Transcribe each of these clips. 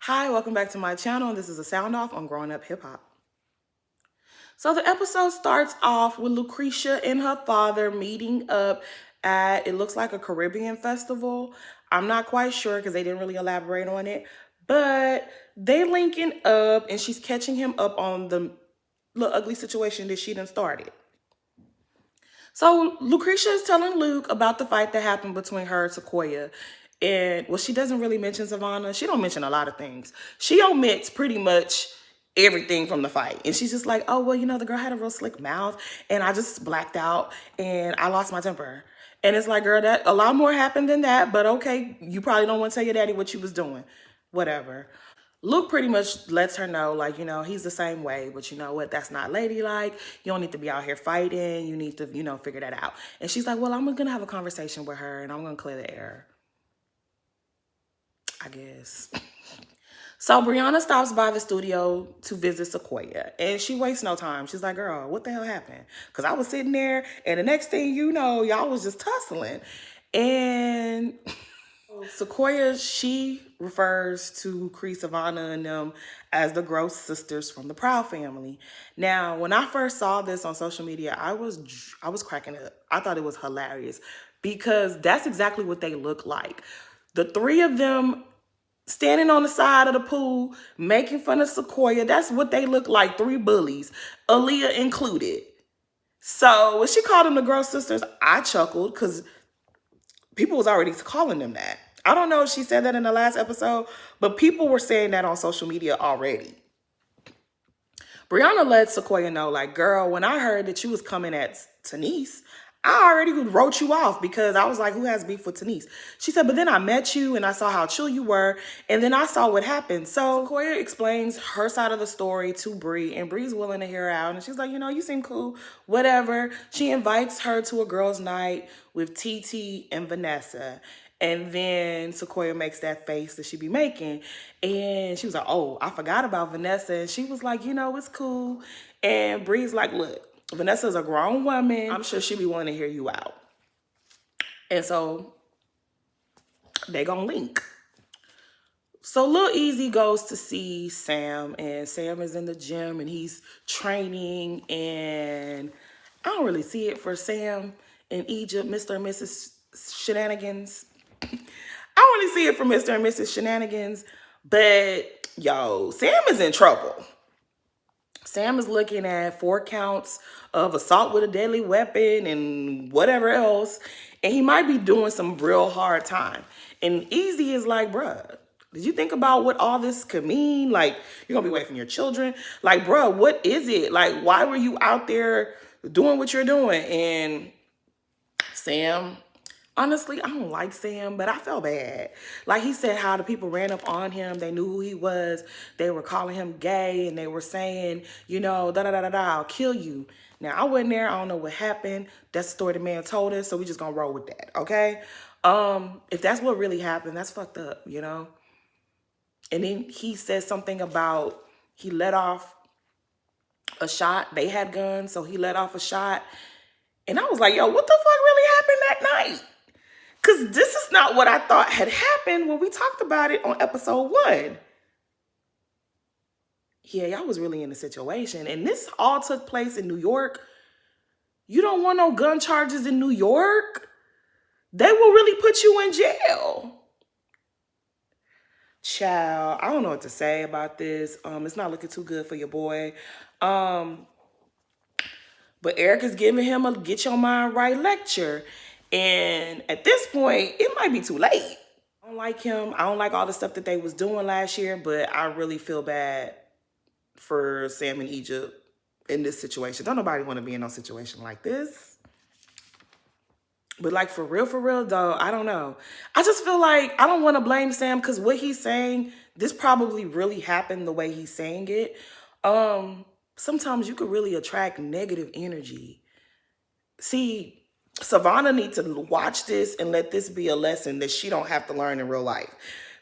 Hi, welcome back to my channel. This is a sound off on Growing Up Hip Hop. So the episode starts off with Lucretia and her father meeting up at, it looks like a Caribbean festival. I'm not quite sure because they didn't really elaborate on it, but they linking up and she's catching him up on the little ugly situation that she done started. So Lucretia is telling Luke about the fight that happened between her and Sequoia. And well, she doesn't really mention Savannah. She don't mention a lot of things. She omits pretty much everything from the fight. And she's just like, oh, well, the girl had a real slick mouth and I just blacked out and I lost my temper. And it's like, girl, that a lot more happened than that. But okay, you probably don't want to tell your daddy what you was doing. Whatever. Luke pretty much lets her know, like, he's the same way, but you know what? That's not ladylike. You don't need to be out here fighting. You need to, figure that out. And she's like, well, I'm going to have a conversation with her and I'm going to clear the air, I guess. So Brianna stops by the studio to visit Sequoia and she wastes no time. She's like, girl, what the hell happened? Because I was sitting there and the next thing you know, y'all was just tussling. And Sequoia, she refers to Cree, Savannah, and them as the Gross sisters from the Proud family. Now, when I first saw this on social media, I was cracking up. I thought it was hilarious because that's exactly what they look like. The three of them standing on the side of the pool, making fun of Sequoia. That's what they look like, three bullies, Aaliyah included. So when she called them the Gross sisters, I chuckled because people was already calling them that. I don't know if she said that in the last episode, but people were saying that on social media already. Brianna let Sequoia know, like, girl, when I heard that you was coming at Tanise, I already wrote you off because I was like, who has beef with Tanise? She said, but then I met you and I saw how chill you were. And then I saw what happened. So Sequoia explains her side of the story to Bree and Bree's willing to hear her out. And she's like, you seem cool, whatever. She invites her to a girls' night with TT and Vanessa. And then Sequoia makes that face that she be making. And she was like, oh, I forgot about Vanessa. And she was like, it's cool. And Bree's like, look, Vanessa's a grown woman. I'm sure she'd be wanting to hear you out. And so they gonna link. So Lil Easy goes to see Sam, and Sam is in the gym and he's training, and I don't really see it for Sam in Egypt, Mr. and Mrs. Shenanigans. I don't really see it for Mr. and Mrs. Shenanigans, but yo, Sam is in trouble. Sam is looking at 4 counts of assault with a deadly weapon and whatever else, and he might be doing some real hard time. And Easy is like, bruh, did you think about what all this could mean? Like, you're gonna be away from your children? Like, bruh, what is it? Like, why were you out there doing what you're doing? And Sam, honestly, I don't like Sam, but I felt bad. Like, he said how the people ran up on him. They knew who he was. They were calling him gay, and they were saying, da-da-da-da-da, I'll kill you. Now, I wasn't there. I don't know what happened. That's the story the man told us, so we just gonna roll with that, okay? If that's what really happened, that's fucked up, And then he said something about he let off a shot. They had guns, so he let off a shot. And I was like, yo, what the fuck really happened that night? Because this is not what I thought had happened when we talked about it on episode 1. Yeah, y'all was really in the situation. And this all took place in New York. You don't want no gun charges in New York? They will really put you in jail. Child, I don't know what to say about this. It's not looking too good for your boy. But Eric is giving him a get your mind right lecture. And at this point, it might be too late. I don't like him. I don't like all the stuff that they was doing last year, but I really feel bad for Sam in Egypt in this situation. Don't nobody want to be in no situation like this. But like for real though, I don't know. I just feel like I don't want to blame Sam because what he's saying, this probably really happened the way he's saying it. Sometimes you could really attract negative energy. See, Savannah needs to watch this and let this be a lesson that she don't have to learn in real life.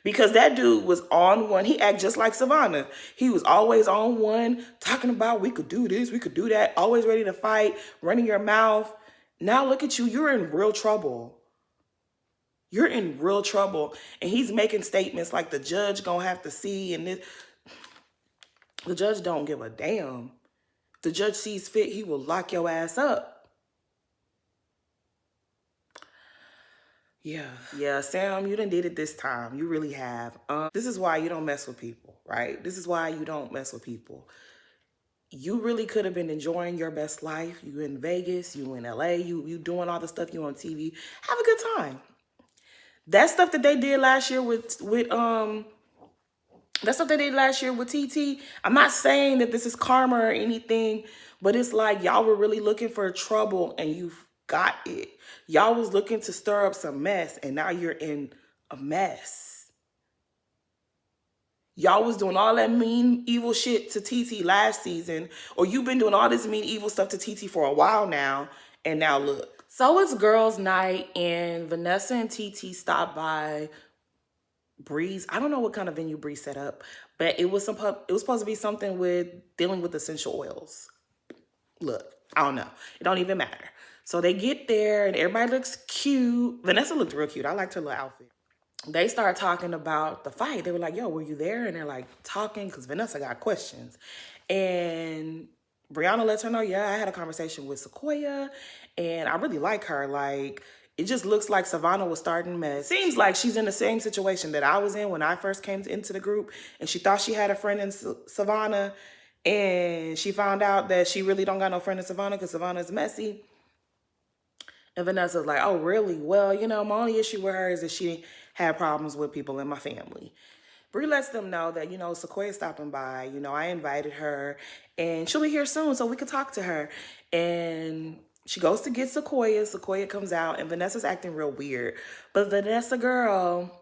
Because that dude was on one. He acted just like Savannah. He was always on one, talking about we could do this, we could do that, always ready to fight, running your mouth. Now look at you, you're in real trouble. You're in real trouble. And he's making statements like the judge gonna have to see, and this. The judge don't give a damn. If the judge sees fit, he will lock your ass up. Yeah, Sam, you done did it this time. You really have. This is why you don't mess with people, right? This is why you don't mess with people. You really could have been enjoying your best life. You in Vegas, you in LA, you doing all the stuff, you on TV. Have a good time. That stuff that they did last year with TT. I'm not saying that this is karma or anything, but it's like y'all were really looking for trouble and you've got it. Y'all was looking to stir up some mess and now you're in a mess. Y'all was doing all that mean, evil shit to TT last season, or you've been doing all this mean, evil stuff to TT for a while now, and now look. So it's girls' night, and Vanessa and TT stopped by Breeze. I don't know what kind of venue Breeze set up, but it was supposed to be something with dealing with essential oils. Look, I don't know. It don't even matter. So they get there, and everybody looks cute. Vanessa looked real cute. I liked her little outfit. They started talking about the fight. They were like, yo, were you there? And they're like talking because Vanessa got questions. And Brianna lets her know, yeah, I had a conversation with Sequoia and I really like her. Like, it just looks like Savannah was starting mess. Seems like she's in the same situation that I was in when I first came into the group, and she thought she had a friend in Savannah, and she found out that she really don't got no friend in Savannah because Savannah's messy. And Vanessa's like, oh, really? Well, you know, my only issue with her is that she had problems with people in my family. Brie lets them know that, you know, Sequoia's stopping by. You know, I invited her and she'll be here soon so we can talk to her. And she goes to get Sequoia. Sequoia comes out and Vanessa's acting real weird. But Vanessa, girl,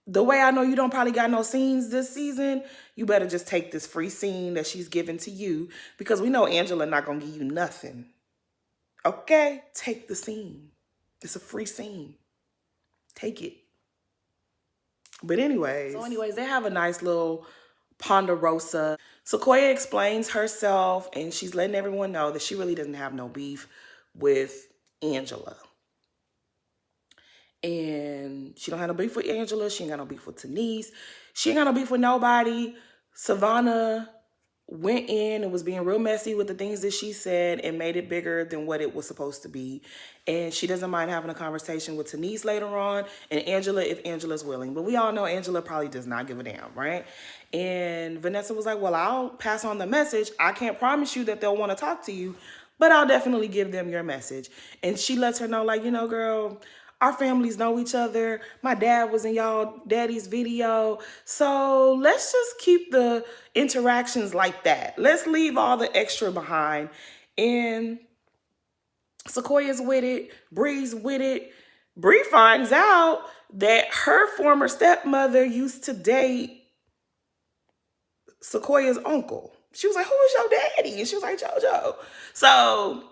the way I know you don't probably got no scenes this season, you better just take this free scene that she's giving to you because we know Angela not going to give you nothing. Okay? Take the scene. It's a free scene. Take it. But anyways, they have a nice little Ponderosa. Sequoia explains herself and she's letting everyone know that she really doesn't have no beef with Angela. And she don't have no beef with Angela. She ain't got no beef with Denise. She ain't got no beef with nobody. Savannah went in and was being real messy with the things that she said and made it bigger than what it was supposed to be. And she doesn't mind having a conversation with Denise later on and Angela if Angela's willing. But we all know Angela probably does not give a damn, right? And Vanessa was like, well, I'll pass on the message. I can't promise you that they'll want to talk to you, but I'll definitely give them your message. And she lets her know, like, you know, girl, our families know each other. My dad was in y'all daddy's video. So let's just keep the interactions like that. Let's leave all the extra behind. And Sequoia's with it. Bree's with it. Bree finds out that her former stepmother used to date Sequoia's uncle. She was like, who is your daddy? And she was like, JoJo. So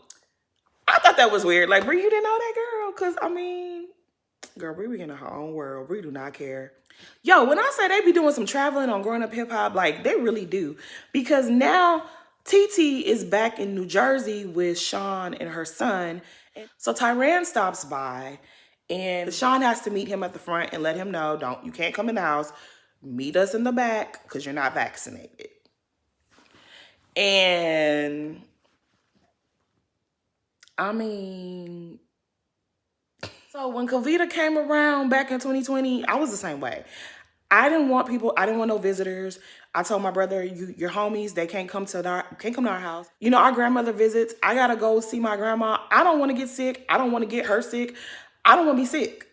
I thought that was weird. Like, Bree, you didn't know that, girl? Because, I mean, girl, Bree be in her own world. Bree do not care. Yo, when I say they be doing some traveling on Growing Up Hip Hop, like, they really do. Because now TT is back in New Jersey with Sean and her son. So Tyran stops by, and Sean has to meet him at the front and let him know, you can't come in the house. Meet us in the back because you're not vaccinated. And I mean, so when Kavita came around back in 2020, I was the same way. I didn't want no visitors. I told my brother, your homies, they can't come to our house. You know, our grandmother visits. I gotta go see my grandma. I don't want to get sick. I don't want to get her sick. I don't want to be sick.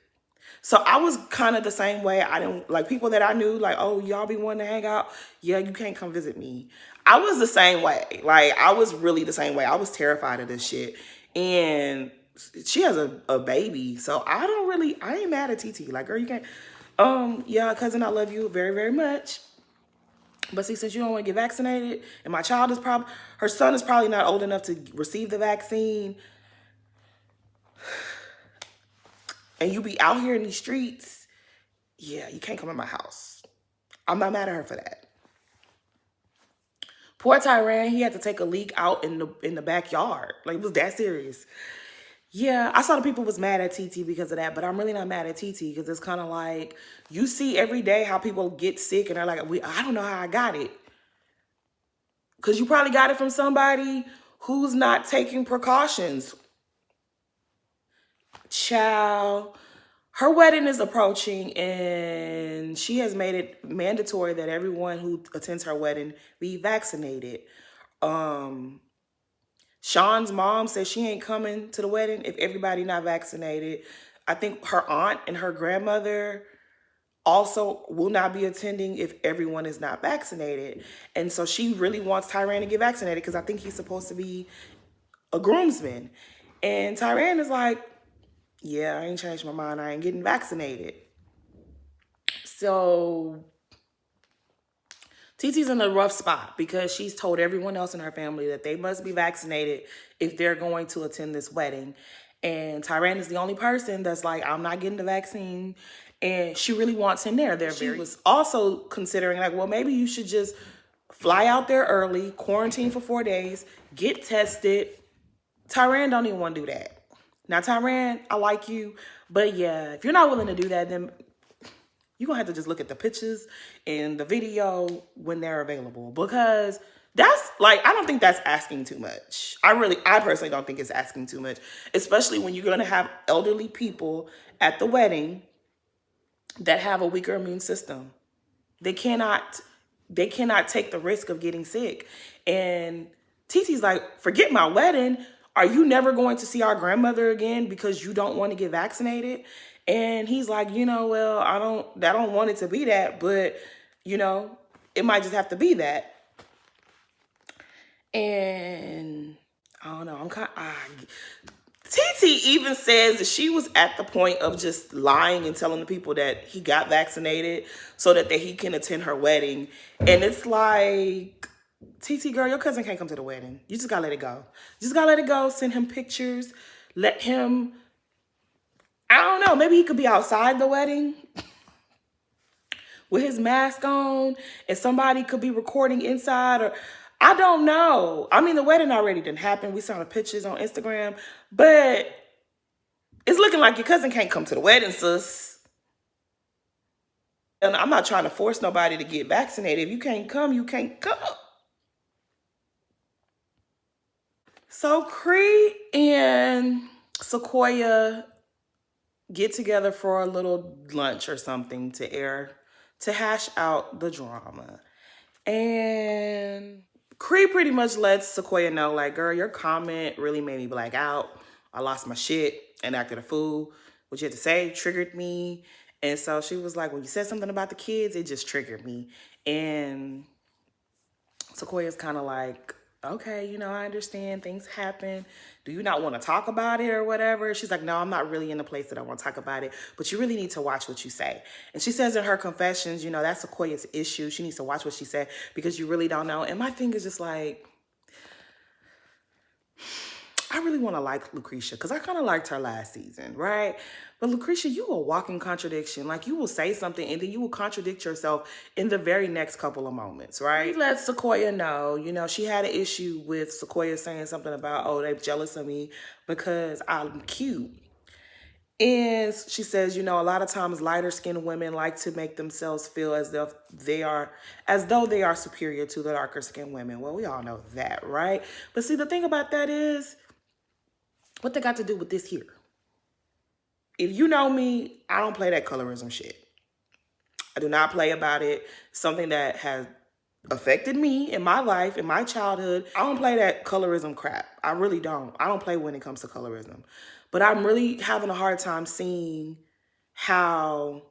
So I was kind of the same way. I didn't like people that I knew, like, oh, y'all be wanting to hang out. Yeah, you can't come visit me. I was the same way. Like, I was really the same way. I was terrified of this shit. And she has a baby. So I ain't mad at TT. Like, girl, you can't. Yeah, cousin, I love you very, very much. But see, since you don't want to get vaccinated, and my child is her son is probably not old enough to receive the vaccine, and you be out here in these streets, yeah, you can't come in my house. I'm not mad at her for that. Poor Tyran, he had to take a leak out in the backyard. Like, it was that serious. Yeah, I saw the people was mad at TT because of that, but I'm really not mad at TT because it's kind of like you see every day how people get sick and they're like, I don't know how I got it. Because you probably got it from somebody who's not taking precautions. Child, her wedding is approaching and she has made it mandatory that everyone who attends her wedding be vaccinated. Um, Sean's mom says she ain't coming to the wedding if everybody not vaccinated. I think her aunt and her grandmother also will not be attending if everyone is not vaccinated. And so she really wants Tyran to get vaccinated because I think he's supposed to be a groomsman. And Tyran is like, yeah, I ain't changed my mind. I ain't getting vaccinated. So TT's in a rough spot because she's told everyone else in her family that they must be vaccinated if they're going to attend this wedding. And Tyran is the only person that's like, I'm not getting the vaccine. And she really wants him there. She was also considering like, well, maybe you should just fly out there early, quarantine for 4 days, get tested. Tyran don't even want to do that. Now, Tyran, I like you. But yeah, if you're not willing to do that, then you're going to have to just look at the pictures and the video when they're available. Because that's like, I don't think that's asking too much. I personally don't think it's asking too much. Especially when you're going to have elderly people at the wedding that have a weaker immune system. They cannot take the risk of getting sick. And TT's like, forget my wedding. Are you never going to see our grandmother again because you don't want to get vaccinated? And he's like, well, I don't want it to be that, but it might just have to be that. And I don't know. TT even says that she was at the point of just lying and telling the people that he got vaccinated so that he can attend her wedding. And it's like, TT, girl, your cousin can't come to the wedding. You just gotta let it go. Just gotta let it go. Send him pictures. Let him, I don't know, maybe he could be outside the wedding with his mask on and somebody could be recording inside, or I don't know. I mean, the wedding already didn't happen. We saw the pictures on Instagram, but it's looking like your cousin can't come to the wedding, sis. And I'm not trying to force nobody to get vaccinated. If you can't come, you can't come. So Cree and Sequoia get together for a little lunch or something to hash out the drama. And Cree pretty much lets Sequoia know, like, girl, your comment really made me black out. I lost my shit and acted a fool. What you had to say triggered me. And so she was like, when you said something about the kids, it just triggered me. And Sequoia's kind of like, okay, I understand things happen. Do you not want to talk about it or whatever? She's like, no, I'm not really in a place that I want to talk about it, but you really need to watch what you say. And she says in her confessions, that's Sequoia's issue. She needs to watch what she said because you really don't know. And my thing is just like, I really want to like Lucretia because I kind of liked her last season, right? But Lucretia, you a walking contradiction. Like, you will say something and then you will contradict yourself in the very next couple of moments, right? He let Sequoia know, she had an issue with Sequoia saying something about, oh, they're jealous of me because I'm cute. And she says, a lot of times lighter skinned women like to make themselves feel as though they are superior to the darker skinned women. Well, we all know that, right? But see, the thing about that is, what they got to do with this here? If you know me, I don't play that colorism shit. I do not play about it. Something that has affected me in my life, in my childhood. I don't play that colorism crap. I really don't. I don't play when it comes to colorism. But I'm really having a hard time seeing how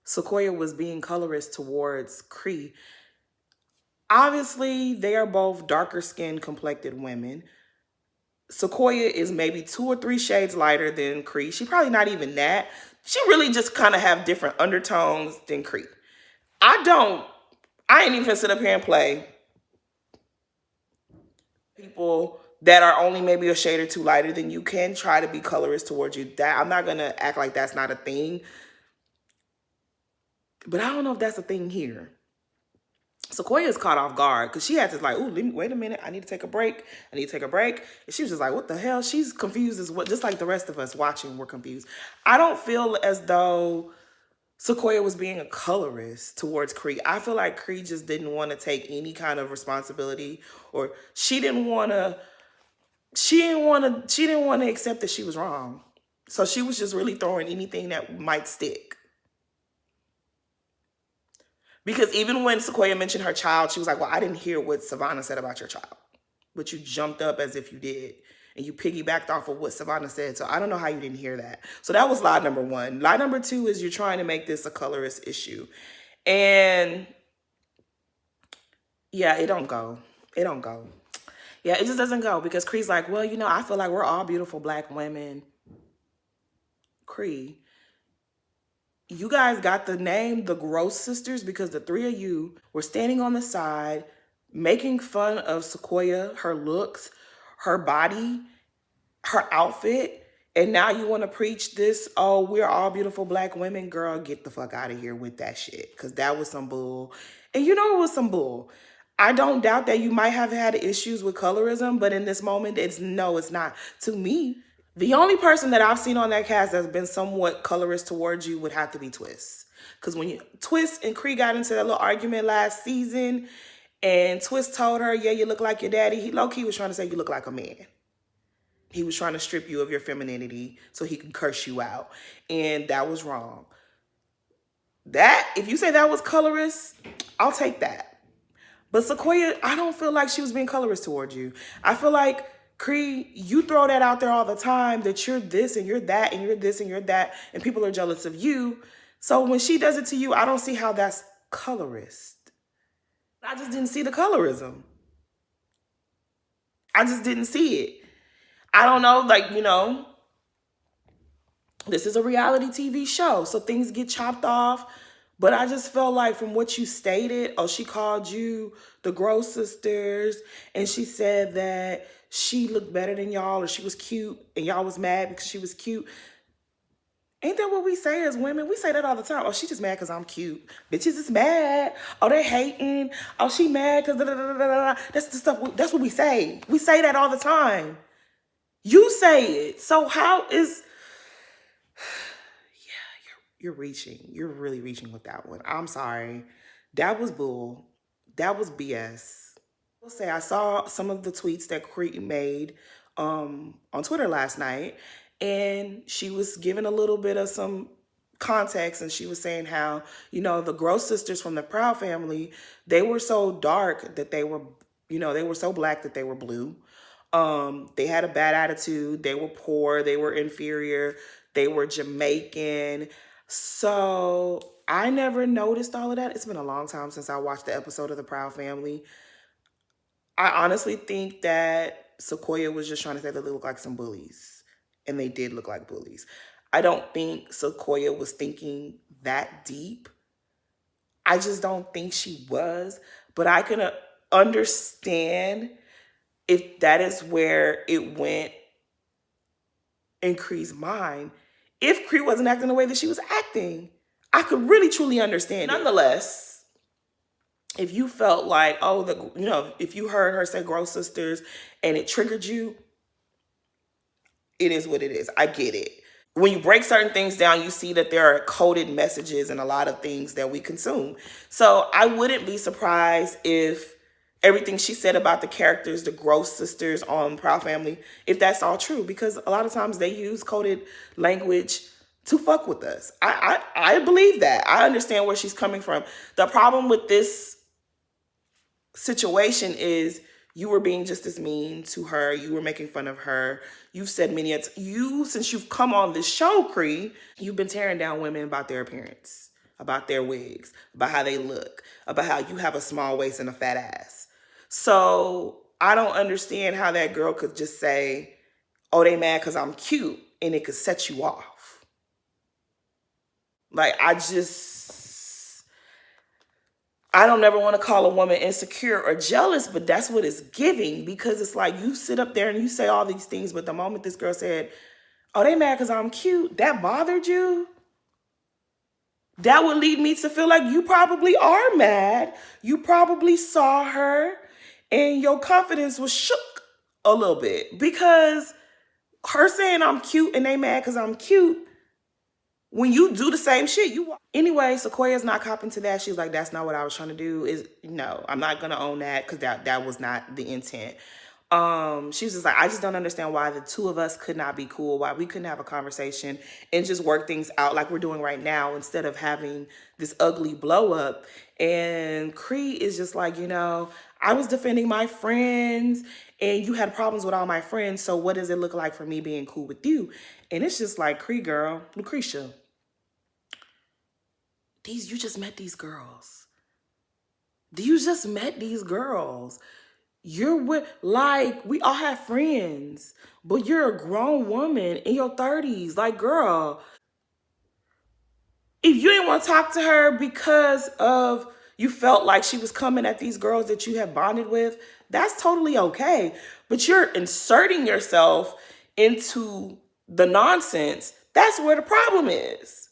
Sequoia was being colorist towards Cree. Obviously, they are both darker skinned complected women. Sequoia is maybe 2 or 3 shades lighter than Cree. She probably not even that. She really just kind of have different undertones than Cree. I ain't even gonna sit up here and play people that are only maybe a shade or 2 lighter than you can try to be colorist towards you. That I'm not gonna act like that's not a thing. But I don't know if that's a thing here. Sequoia's caught off guard because she had to like, ooh, wait a minute, I need to take a break. I need to take a break. And she was just like, what the hell? She's confused as what, just like the rest of us watching, we're confused. I don't feel as though Sequoia was being a colorist towards Cree. I feel like Cree just didn't want to take any kind of responsibility, or she didn't want to accept that she was wrong. So she was just really throwing anything that might stick. Because even when Sequoia mentioned her child, she was like, well, I didn't hear what Savannah said about your child. But you jumped up as if you did. And you piggybacked off of what Savannah said. So I don't know how you didn't hear that. So that was lie number one. Lie number two is you're trying to make this a colorist issue. And yeah, it don't go. It don't go. Yeah, it just doesn't go. Because Cree's like, well, you know, I feel like we're all beautiful black women. Cree, you guys got the name the Gross Sisters because the three of you were standing on the side making fun of Sequoia, her looks, her body, her outfit, and now you want to preach this, oh, we're all beautiful black women. Girl, get the fuck out of here with that shit, because that was some bull. And you know it was some bull. I don't doubt that you might have had issues with colorism, but in this moment, it's not. To me, the only person that I've seen on that cast that's been somewhat colorist towards you would have to be Twist. Because when Twist and Cree got into that little argument last season, and Twist told her, yeah, you look like your daddy, he low-key was trying to say you look like a man. He was trying to strip you of your femininity so he could curse you out. And that was wrong. That, if you say that was colorist, I'll take that. But Sequoia, I don't feel like she was being colorist towards you. I feel like, Cree, you throw that out there all the time that you're this and you're that and you're this and you're that and people are jealous of you. So when she does it to you, I don't see how that's colorist. I just didn't see the colorism. I just didn't see it. I don't know, like, you know, this is a reality TV show, so things get chopped off. But I just felt like from what you stated, oh, she called you the Gross Sisters, and she said that she looked better than y'all, or she was cute, and y'all was mad because she was cute. Ain't that what we say as women? We say that all the time. Oh, she just mad because I'm cute. Bitches is mad. Oh, they hating. Oh, she mad because da-da-da-da-da. That's the stuff, that's what we say. We say that all the time. You say it. So how is... You're reaching. You're really reaching with that one. I'm sorry. That was bull. That was BS. I will say I saw some of the tweets that Cree made on Twitter last night, and she was giving a little bit of some context, and she was saying how, you know, the Gross Sisters from the Proud family, they were so dark that they were, you know, they were so black that they were blue. They had a bad attitude. They were poor. They were inferior. They were Jamaican. So I never noticed all of that. It's been a long time since I watched the episode of The Proud Family. I honestly think that Sequoia was just trying to say that they look like some bullies. And they did look like bullies. I don't think Sequoia was thinking that deep. I just don't think she was. But I can understand if that is where it went in Cree's mind. If Cree wasn't acting the way that she was acting, I could really truly understand. Nonetheless, if you felt like, oh, you know, if you heard her say Gross Sisters and it triggered you, it is what it is. I get it. When you break certain things down, you see that there are coded messages in a lot of things that we consume. So I wouldn't be surprised if everything she said about the characters, the Gross Sisters on Proud Family, if that's all true, because a lot of times they use coded language to fuck with us. I believe that. I understand where she's coming from. The problem with this situation is you were being just as mean to her. You were making fun of her. You've said since you've come on this show, Cree, you've been tearing down women about their appearance, about their wigs, about how they look, about how you have a small waist and a fat ass. So I don't understand how that girl could just say, oh, they mad because I'm cute, and it could set you off. Like, I don't ever want to call a woman insecure or jealous, but that's what it's giving, because it's like you sit up there and you say all these things, but the moment this girl said, oh, they mad because I'm cute, that bothered you? That would lead me to feel like you probably are mad. You probably saw her and your confidence was shook a little bit because her saying I'm cute and they mad because I'm cute. When you do the same shit, you anyway. Sequoia's not copping to that. She's like, "That's not what I was trying to do. Is no, I'm not gonna own that because that was not the intent." She was just like, "I just don't understand why the two of us could not be cool. Why we couldn't have a conversation and just work things out like we're doing right now instead of having this ugly blow up." And Cree is just like, I was defending my friends and you had problems with all my friends. So what does it look like for me being cool with you? And it's just like, Cree girl, Lucretia, you just met these girls. You just met these girls. You're with, like, we all have friends, but you're a grown woman in your 30s. Like, girl, if you didn't want to talk to her because of you felt like she was coming at these girls that you have bonded with, that's totally okay. But you're inserting yourself into the nonsense. That's where the problem is.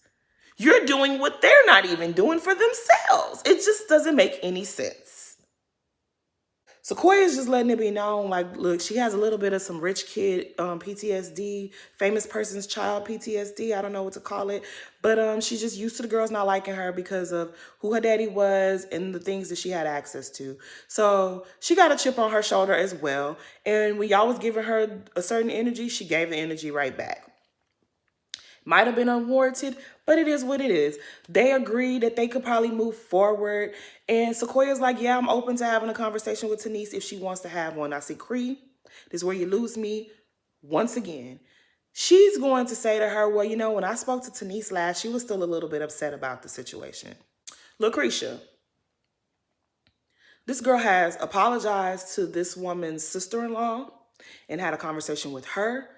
You're doing what they're not even doing for themselves. It just doesn't make any sense. Sequoia is just letting it be known, like, look, she has a little bit of some rich kid PTSD, famous person's child PTSD. I don't know what to call it. But she's just used to the girls not liking her because of who her daddy was and the things that she had access to. So she got a chip on her shoulder as well. And when y'all was giving her a certain energy, she gave the energy right back. Might have been unwarranted, but it is what it is. They agreed that they could probably move forward. And Sequoia's like, yeah, I'm open to having a conversation with Tanise if she wants to have one. I see, Cree, this is where you lose me once again. She's going to say to her, well, when I spoke to Tanise last, she was still a little bit upset about the situation. Lucretia, this girl has apologized to this woman's sister-in-law and had a conversation with her.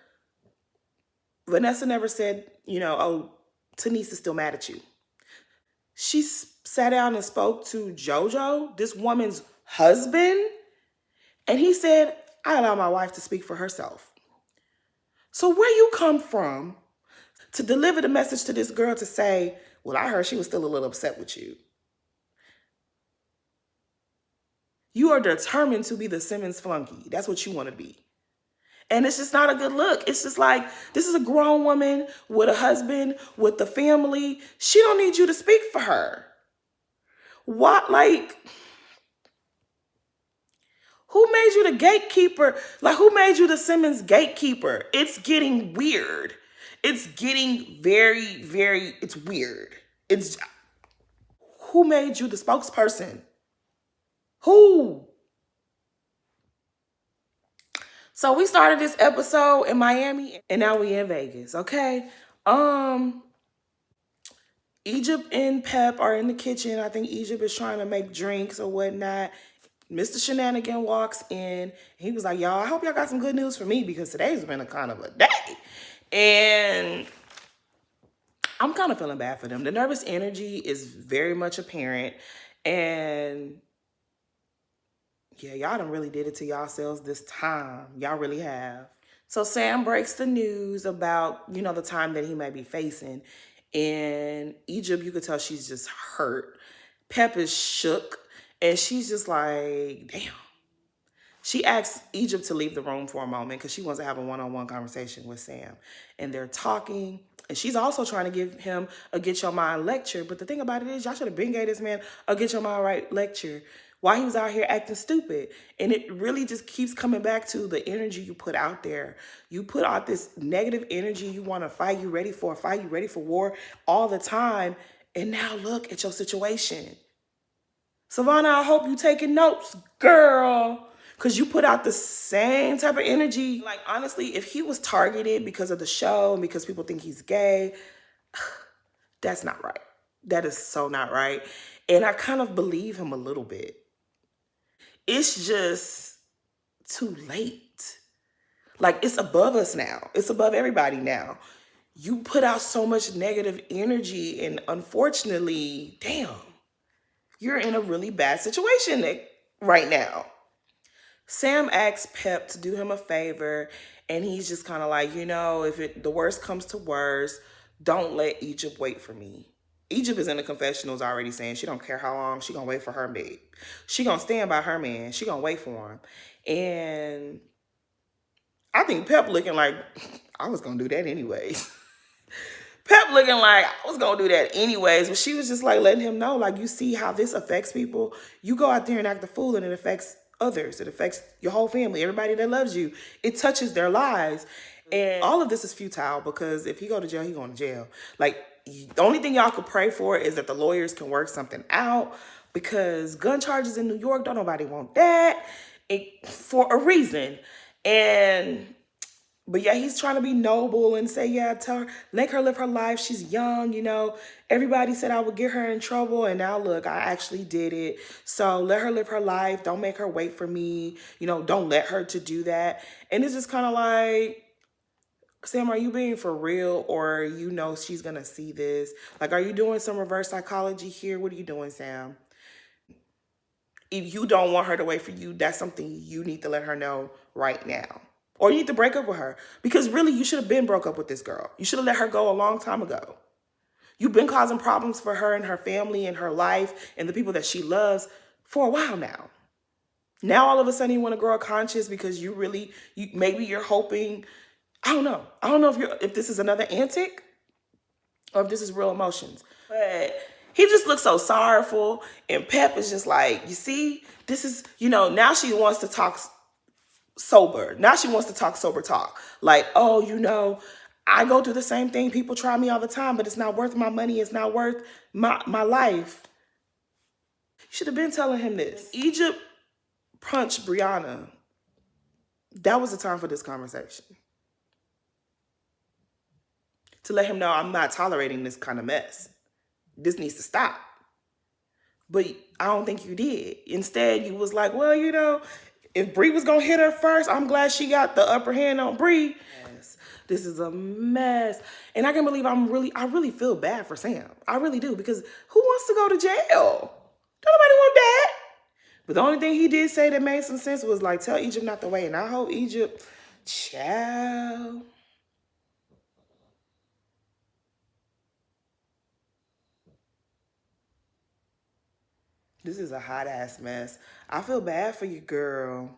Vanessa never said, oh, Tanise is still mad at you. She sat down and spoke to JoJo, this woman's husband, and he said, I allow my wife to speak for herself. So where you come from to deliver the message to this girl to say, well, I heard she was still a little upset with you. You are determined to be the Simmons flunky. That's what you want to be. And it's just not a good look. It's just like, this is a grown woman with a husband, with the family. She don't need you to speak for her. What, like, who made you the gatekeeper? Like, who made you the Simmons gatekeeper? It's getting weird. It's getting very, very, it's weird. Who made you the spokesperson? Who? So we started this episode in Miami and now we in Vegas, okay? Egypt and Pep are in the kitchen. I think Egypt is trying to make drinks or whatnot. Mr. Shenanigan walks in. He was like, y'all, I hope y'all got some good news for me because today's been a kind of a day. And I'm kind of feeling bad for them. The nervous energy is very much apparent. And yeah, y'all done really did it to yourselves this time. Y'all really have. So Sam breaks the news about, the time that he may be facing. In Egypt, you could tell she's just hurt. Pep is shook. And she's just like, damn. She asks Egypt to leave the room for a moment because she wants to have a one-on-one conversation with Sam. And they're talking. And she's also trying to give him a Get Your Mind lecture. But the thing about it is, y'all should have been gave this man a Get Your Mind Right lecture while he was out here acting stupid. And it really just keeps coming back to the energy you put out there. You put out this negative energy. You want to fight. You ready for a fight. You ready for war all the time. And now look at your situation. Savannah, I hope you taking notes, girl. Because you put out the same type of energy. Like, honestly, if he was targeted because of the show and because people think he's gay, that's not right. That is so not right. And I kind of believe him a little bit. It's just too late. Like, it's above us now. It's above everybody now. You put out so much negative energy and unfortunately, damn, you're in a really bad situation right now. Sam asks Pep to do him a favor, and he's just kind of like, if the worst comes to worst, don't let Egypt wait for me. Egypt is in the confessionals already saying she don't care how long. She gonna wait for her babe. She gonna stand by her man. She gonna wait for him. And I think Pep looking like I was gonna do that anyways. Pep looking like I was gonna do that anyways, but she was just like letting him know, like, you see how this affects people. You go out there and act a fool, and it affects others. It affects your whole family, everybody that loves you. It touches their lives, and all of this is futile because if he go to jail, he going to jail. Like, the only thing y'all could pray for is that the lawyers can work something out, because gun charges in New York, don't nobody want that, for a reason. And but yeah, he's trying to be noble and say, yeah, tell her, let her live her life. She's young, you know. Everybody said I would get her in trouble, and now look, I actually did it. So let her live her life. Don't make her wait for me. You know, don't let her to do that. And it's just kind of like, Sam, are you being for real, or you know she's gonna see this? Like, are you doing some reverse psychology here? What are you doing, Sam? If you don't want her to wait for you, that's something you need to let her know right now. Or you need to break up with her. Because really, you should have been broke up with this girl. You should have let her go a long time ago. You've been causing problems for her and her family and her life and the people that she loves for a while now. Now all of a sudden you want to grow a conscience because maybe you're hoping, I don't know. I don't know if this is another antic or if this is real emotions. But he just looks so sorrowful, and Pep is just like, you see, this is, now she wants to talk sober. Now she wants to talk sober talk. Like, oh, I go through the same thing. People try me all the time, but it's not worth my money. It's not worth my life. You should have been telling him this. Egypt punched Brianna. That was the time for this conversation. To let him know, I'm not tolerating this kind of mess. This needs to stop. But I don't think you did. Instead, you was like, well, if Bree was going to hit her first, I'm glad she got the upper hand on Bree. Yes, this is a mess. And I can't believe I really feel bad for Sam. I really do, because who wants to go to jail? Don't nobody want that. But the only thing he did say that made some sense was like, tell Egypt not to wait. And I hope Egypt, child. This is a hot ass mess. I feel bad for you, girl.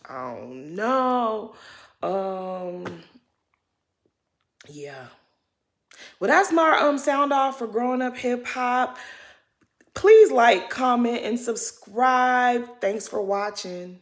Oh no. Yeah. Well, that's my sound off for growing up hip hop. Please like, comment, and subscribe. Thanks for watching.